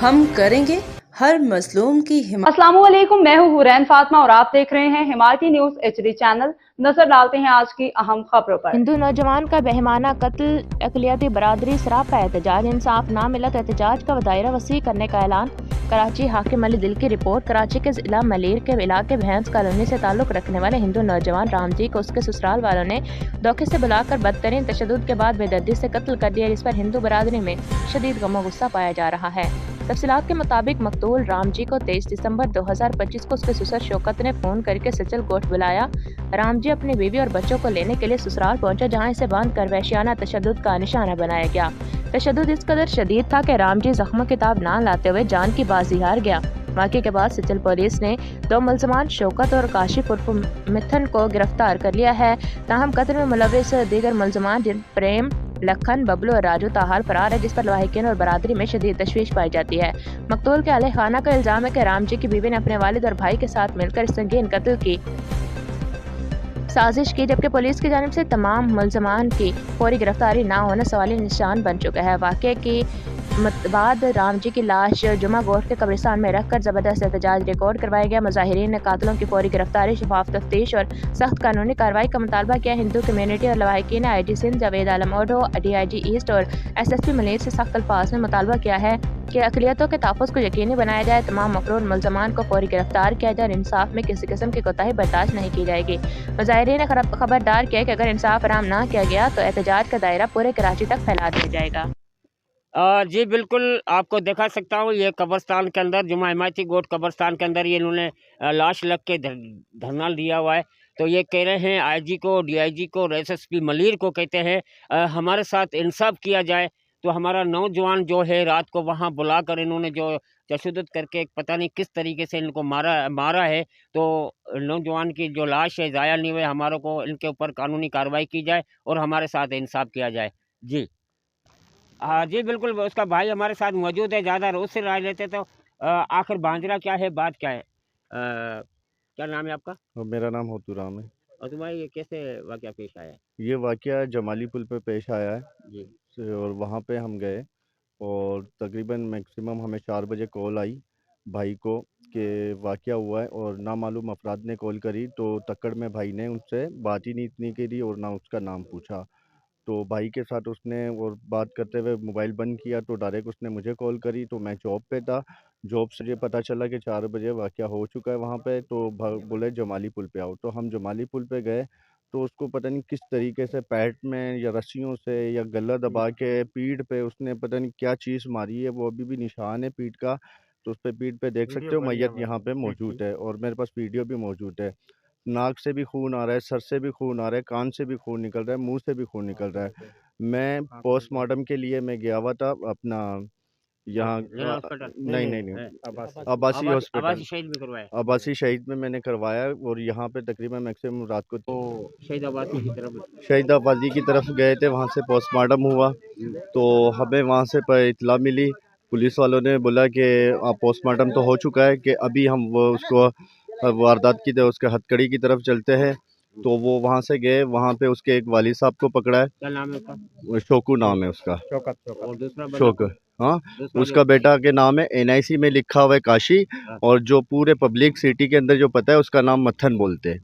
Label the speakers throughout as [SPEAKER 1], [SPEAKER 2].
[SPEAKER 1] हम करेंगे हर मजलूम की हिमायत।
[SPEAKER 2] अस्सलाम वालेकुम, मैं हूँ हुरैन फातिमा और आप देख रहे हैं हिमायती न्यूज एचडी चैनल। नजर डालते हैं आज की अहम खबरों पर।
[SPEAKER 3] हिंदू नौजवान का बेहमाना कत्ल, अक़लियती बरादरी सरापा एहतजाज, इंसाफ ना मिला तो एहतजाज का दायरा वसी करने का ऐलान। कराची हाकिम अली दिल की रिपोर्ट। कराची के जिला मलीर के इलाके भैंस कॉलोनी से ताल्लुक रखने वाले हिंदू नौजवान रामजी को उसके ससुराल वालों ने धोखे से बुलाकर बदतरीन तशद्दुद के बाद बेदर्दी से कत्ल कर दिया, जिस पर हिंदू बरादरी में शदीद गम और गुस्सा पाया जा रहा है। तफसीलात के मुताबिक मकतूल रामजी को 23 दिसंबर 2025 को उसके ससुर शौकत ने फोन करके सचल गोट बुलाया। रामजी अपनी बीवी और बच्चों को लेने के लिए ससुराल पहुंचा, जहां इसे बांध कर वहशियाना तशद्दुद का निशाना बनाया गया। तशद्दुद इस कदर शदीद था कि रामजी जख्म किताब ना लाते हुए जान की बाजी हार गया। वाक़े के बाद सिचल पुलिस ने 2 मुलजमान शौकत और काशिफ उर्फ मिथन को गिरफ्तार कर लिया है। ताहम कत्ल में मुलविस दीगर मुलजमान जिन प्रेम, लखन, बबलू और राजू ताहार फरार है, जिस पर लाहिकीन और बरादरी में शदीद तशवीश पाई जाती है। मकतूल के अहले खाना का इल्जाम है कि रामजी की बीवी ने अपने वालिद और भाई के साथ मिलकर इस संगीन कत्ल की साजिश की, जबकि पुलिस की जानिब से तमाम मुलजमान की फौरी गिरफ्तारी ना होना सवाली निशान बन चुका है। वाक़े की बाद रामजी की लाश जुमा गोट के कब्रिस्तान में रखकर ज़बरदस्त एहतजाज रिकॉर्ड करवाया गया। मुजाहिरीन ने कातिलों की फौरी गिरफ्तारी, शफाफ तफ्तीश और सख्त कानूनी कार्रवाई का मुतालबा किया। हिंदू कम्यूनिटी और लवाहिकीन ने IG Sindh Javed Alam ओढो, DIG east और SSP मलीर से सख्त अल्फाज में मुतालबा किया है कि अक़लियतों के तहफ़्फ़ुज़ को यकीनी बनाया जाए, तमाम मक़रूर मुलज़मान को फौरी गिरफ्तार किया जाए और इंसाफ में किसी किस्म की कोताही बर्दाश्त नहीं की जाएगी। मुजाहिरीन ने खबरदार किया कि अगर इंसाफ फराहम ना किया गया तो एहतजाज का दायरा पूरे कराची तक फैला दिया जाएगा।
[SPEAKER 4] जी बिल्कुल, आपको दिखा सकता हूँ ये कब्रिस्तान के अंदर, जुमा हिमायती गोट कब्रिस्तान के अंदर ये इन्होंने लाश लग के धरना दिया हुआ है। तो ये कह रहे हैं IG को, DIG को और SSP मलीर को कहते हैं हमारे साथ इंसाफ किया जाए। तो हमारा नौजवान जो है रात को वहाँ बुलाकर इन्होंने जो तशद्दुद करके पता नहीं किस तरीके से इनको मारा है। तो नौजवान की जो लाश है ज़ाया नहीं हुए, हमारों को इनके ऊपर कानूनी कार्रवाई की जाए और हमारे साथ इंसाफ किया जाए। जी हाँ जी बिल्कुल, उसका भाई हमारे साथ मौजूद है, ज़्यादा रोज़ से राय लेते। तो आखिर बांजरा क्या है, बात क्या है? क्या नाम है आपका?
[SPEAKER 5] मेरा नाम होतूराम है।
[SPEAKER 4] और तुम्हारा ये कैसे वाक़या पेश आया है?
[SPEAKER 5] ये वाक़या जमाली पुल पे पेश आया है
[SPEAKER 4] जी।
[SPEAKER 5] और वहाँ पे हम गए और तकरीबन मैक्सिमम हमें 4 बजे कॉल आई भाई को कि वाक़या हुआ है और नामालूम अफराद ने कॉल करी, तो तक्कड़ में भाई ने उनसे बात ही नहीं इतनी करी और ना उसका नाम पूछा। तो भाई के साथ उसने और बात करते हुए मोबाइल बंद किया, तो डायरेक्ट उसने मुझे कॉल करी, तो मैं जॉब पे था। जॉब से ये पता चला कि 4 बजे वाक़या हो चुका है वहाँ पे, तो बोले जमाली पुल पे आओ। तो हम जमाली पुल पे गए, तो उसको पता नहीं किस तरीके से पैट में या रस्सियों से या गला दबा के पीठ पे उसने पता नहीं क्या चीज़ मारी है, वो अभी भी निशान है पीठ का। तो उस पे पीठ पे देख सकते हो, मैयत यहाँ पे मौजूद है और मेरे पास वीडियो भी मौजूद है। नाक से भी खून आ रहा है, सर से भी खून आ रहा है, कान से भी खून निकल रहा है, मुँह से भी खून निकल रहा है। मैं पोस्टमार्टम के लिए मैं गया हुआ था अपना यहाँ नहीं, नहीं, नहीं, आबासी हॉस्पिटल,
[SPEAKER 4] आबासी शहीद में करवाया?
[SPEAKER 5] आबासी शहीद में मैंने करवाया और यहाँ पे तकरीबन मैक्सिमम रात को
[SPEAKER 4] तो
[SPEAKER 5] शहीदाबादी की तरफ गए थे, वहाँ से पोस्टमार्टम हुआ। तो हमें वहाँ से इतला मिली, पुलिस वालों ने बोला कि पोस्टमार्टम तो हो चुका है, कि अभी हम वो उसको वारदात की उसके हथकड़ी की तरफ चलते हैं। तो वो वहाँ से गए, वहाँ पे उसके एक वालिद साहब को पकड़ा है।
[SPEAKER 4] क्या नाम है उसका?
[SPEAKER 5] शोकू नाम है उसका।
[SPEAKER 4] और दूसरा
[SPEAKER 5] शोक, हाँ, उसका बेटा के नाम है, NIC में लिखा हुआ है काशी, और जो पूरे पब्लिक सिटी के अंदर जो पता है उसका नाम मत्थन बोलते हैं,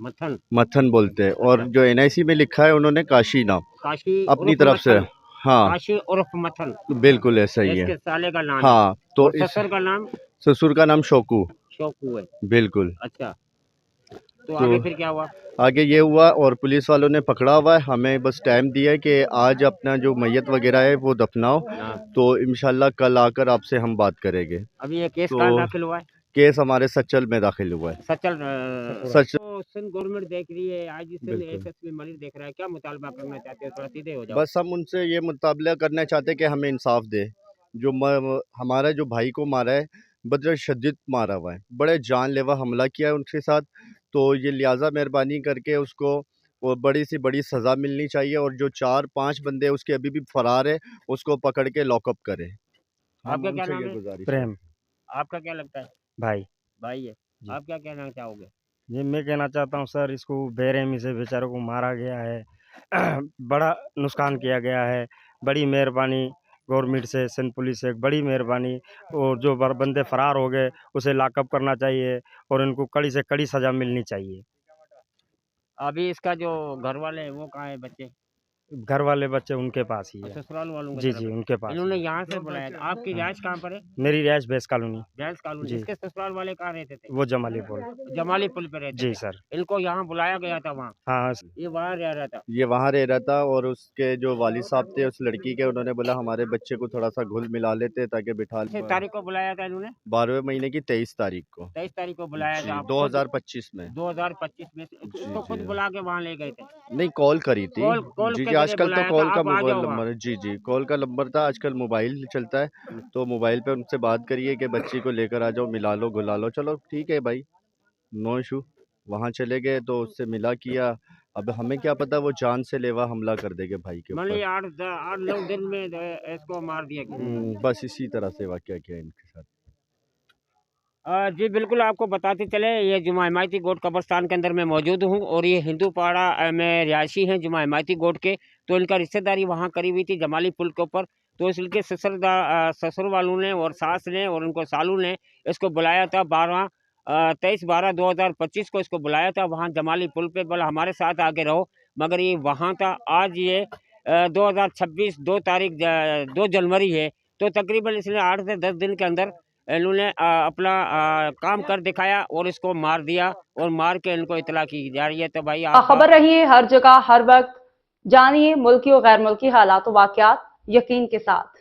[SPEAKER 5] मत्थन बोलते हैं। और जो NIC में लिखा है उन्होंने काशी नाम
[SPEAKER 4] काशी
[SPEAKER 5] अपनी तरफ से। हाँ,
[SPEAKER 4] काशी उर्फ मत्थन,
[SPEAKER 5] बिल्कुल ऐसा ही है।
[SPEAKER 4] इसके साले का नाम
[SPEAKER 5] हाँ, तो
[SPEAKER 4] ससुर का नाम?
[SPEAKER 5] ससुर का नाम शोकू
[SPEAKER 4] है।
[SPEAKER 5] बिल्कुल।
[SPEAKER 4] अच्छा, तो आगे फिर क्या हुआ?
[SPEAKER 5] आगे ये हुआ और पुलिस वालों ने पकड़ा हुआ है, हमें बस टाइम दिया है कि आज अपना जो मैयत वगैरह है वो दफनाओ, तो इंशाल्लाह कल आकर आपसे हम बात करेंगे।
[SPEAKER 4] अभी ये केस
[SPEAKER 5] तो
[SPEAKER 4] कहाँ दाखिल हुआ है?
[SPEAKER 5] केस हमारे सचल में दाखिल हुआ है।
[SPEAKER 4] सच तो सिंध गवर्नमेंट देख रही है, IG सिंध SSP मलिक देख रहा है, क्या मुतालबा करना चाहते हो? थोड़ा सीधे हो जाओ।
[SPEAKER 5] बस हम उनसे ये मुतालबा करना चाहते हैं कि हमें इंसाफ दे। जो हमारा जो भाई को मारा है, बड़ा शदीद मारा हुआ है, बड़े जानलेवा हमला किया है उनके साथ। तो ये लिहाजा मेहरबानी करके उसको और बड़ी से बड़ी सज़ा मिलनी चाहिए, और जो 4-5 बंदे उसके अभी भी फरार है उसको पकड़ के लॉकअप करे।
[SPEAKER 4] आपका क्या नाम है?
[SPEAKER 5] गुजारिश
[SPEAKER 6] प्रेम
[SPEAKER 4] आपका क्या लगता है?
[SPEAKER 6] भाई
[SPEAKER 4] भाई है।
[SPEAKER 6] जी।
[SPEAKER 4] आप क्या कहना चाहोगे?
[SPEAKER 6] ये मैं कहना चाहता हूँ सर, इसको बेरहमी से बेचारों को मारा गया है। बड़ा नुकसान किया गया है। बड़ी मेहरबानी गवर्नमेंट से, सिंध पुलिस से एक बड़ी मेहरबानी। और जो बंदे फरार हो गए उसे लॉकअप करना चाहिए और इनको कड़ी से कड़ी सज़ा मिलनी चाहिए।
[SPEAKER 4] अभी इसका जो घर वाले हैं वो कहाँ है बच्चे?
[SPEAKER 6] घर वाले बच्चे उनके पास ही
[SPEAKER 4] और
[SPEAKER 6] है।
[SPEAKER 4] ससुराल वालों की
[SPEAKER 6] जी
[SPEAKER 4] तरफ
[SPEAKER 6] जी
[SPEAKER 4] है?
[SPEAKER 6] उनके पास
[SPEAKER 4] इन्होंने
[SPEAKER 6] ही है।
[SPEAKER 4] यहाँ से बुलाया था। आपकी रिहाइश कहाँ पर है?
[SPEAKER 6] मेरी रिहाइश बेस कॉलोनी।
[SPEAKER 4] Gas colony.
[SPEAKER 6] जी।
[SPEAKER 4] इसके ससुराल वाले कहाँ रहते थे?
[SPEAKER 6] वो जमाली पुल।
[SPEAKER 4] जमाली पुल पे रहते
[SPEAKER 6] जी
[SPEAKER 4] थे।
[SPEAKER 6] सर।
[SPEAKER 4] इनको यहाँ बुलाया गया था वहाँ,
[SPEAKER 6] हाँ
[SPEAKER 4] ये वहाँ रह रहा था।
[SPEAKER 5] ये वहाँ रह रहा था और उसके जो वालिद साहब थे उस लड़की के, उन्होंने बोला हमारे बच्चे को थोड़ा सा घुल मिला लेते ताकि बिठा
[SPEAKER 4] किस तारीख को बुलाया था इन्होंने?
[SPEAKER 5] 12वें महीने की 23 तारीख को
[SPEAKER 4] 23 तारीख को बुलाया
[SPEAKER 5] जी,
[SPEAKER 4] था।
[SPEAKER 5] 2025 में।
[SPEAKER 4] 2025 में
[SPEAKER 5] जी,
[SPEAKER 4] इसको खुद
[SPEAKER 5] जी।
[SPEAKER 4] बुला के वहाँ ले गए थे।
[SPEAKER 5] नहीं, कॉल करी थी।
[SPEAKER 4] कॉल
[SPEAKER 5] जी
[SPEAKER 4] के
[SPEAKER 5] जी,
[SPEAKER 4] जरिए
[SPEAKER 5] आजकल तो
[SPEAKER 4] बुलाया
[SPEAKER 5] कॉल
[SPEAKER 4] था,
[SPEAKER 5] का
[SPEAKER 4] आप आ
[SPEAKER 5] मोबाइल
[SPEAKER 4] जाओ वहाँ।
[SPEAKER 5] नंबर, जी जी, कॉल का नंबर था। आजकल मोबाइल चलता है तो मोबाइल पे उनसे बात करिए कि बच्ची को लेकर आ जाओ, मिला लो, घुला लो। चलो ठीक है भाई, नो इशू। वहाँ चले गए तो उससे मिला किया। अब हमें क्या पता वो जान से लेवा हमला कर देंगे भाई के
[SPEAKER 4] मान लीजिए
[SPEAKER 5] ऊपर।
[SPEAKER 4] 8-9 दिन में इसको मार दिया गया।
[SPEAKER 5] बस इसी तरह से वाकया किया इनके साथ।
[SPEAKER 4] जी बिल्कुल, आपको बताते चले ये जुमा हिमायती गोट कब्रिस्तान के अंदर मैं मौजूद हूँ और ये हिंदू पाड़ा में रिहायशी हैं जुमा हिमायती गोट के। तो इनका रिश्तेदारी वहाँ करी हुई थी जमाली पुल के ऊपर। तो इसके ससुर वालों ने और सास ने और उनको सालू ने इसको बुलाया था 23/12/2025 को इसको बुलाया था वहाँ जमाली पुल पे, बोला हमारे साथ आके रहो। मगर ये वहाँ था। आज ये 2026 2 जनवरी है। तो तकरीबन इसने 8 से 10 दिन के अंदर इन्होंने अपना काम कर दिखाया और इसको मार दिया और मार के इनको इतला की जा रही है। तो भाई आप
[SPEAKER 2] खबर रहिए हर जगह हर वक्त, जानिए मुल्की और गैर मुल्की हालात वाकयात यकीन के साथ।